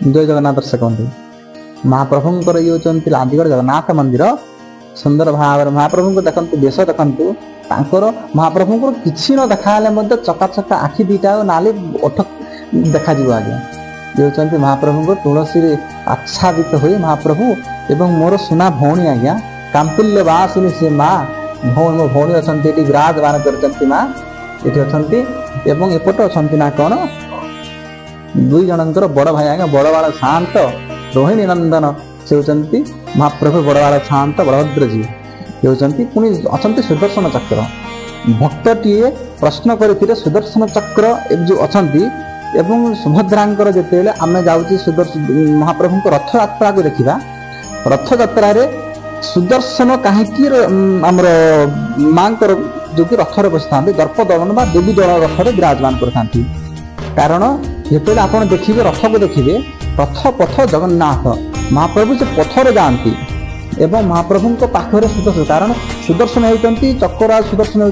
जय जगन्नाथ दर्शक बंधु महाप्रभुंर ये होती लांदीगढ़ जगन्नाथ मंदिर सुंदर भाव महाप्रभु को देखते बेश देखु महाप्रभु किसी न देखा चका चका आखि दीटा नाली ओठ देखा आज्ञा ये होती महाप्रभु तुलसी आच्छादित हुई महाप्रभु एवं मोर सुना भौणी आज्ञा कांपुल्य बासुनी से माँ मो भौणी अच्छा विराजमान कर माँ ये अच्छा एपट अच्छा ना कौन दुई जनकर बड़ भाई आज्ञा बड़ बाल शांत रोहिणी नंदन से होती महाप्रभु बड़ बाल शांत बलभद्र जी ये होती पुणी अच्छा सुदर्शन चक्र भक्तटीए प्रश्न करते सुदर्शन चक्र जो अच्छा एवं सुभद्रांकर जिते आम जाऊँ सुदर्शन महाप्रभु रथ यात्रा को देखा रथ यात्रा सुदर्शन कहीं आमर माँ जो कि रथर बसी था दर्प दलन देवी दल रथर विराजमान करते कारण जिते आप देखिए रथ को देखिए रथ पथ जगन्नाथ महाप्रभु से पथर जाती एवं महाप्रभु पाखे सुदर्शन कारण सुदर्शन होती चक्र सुदर्शन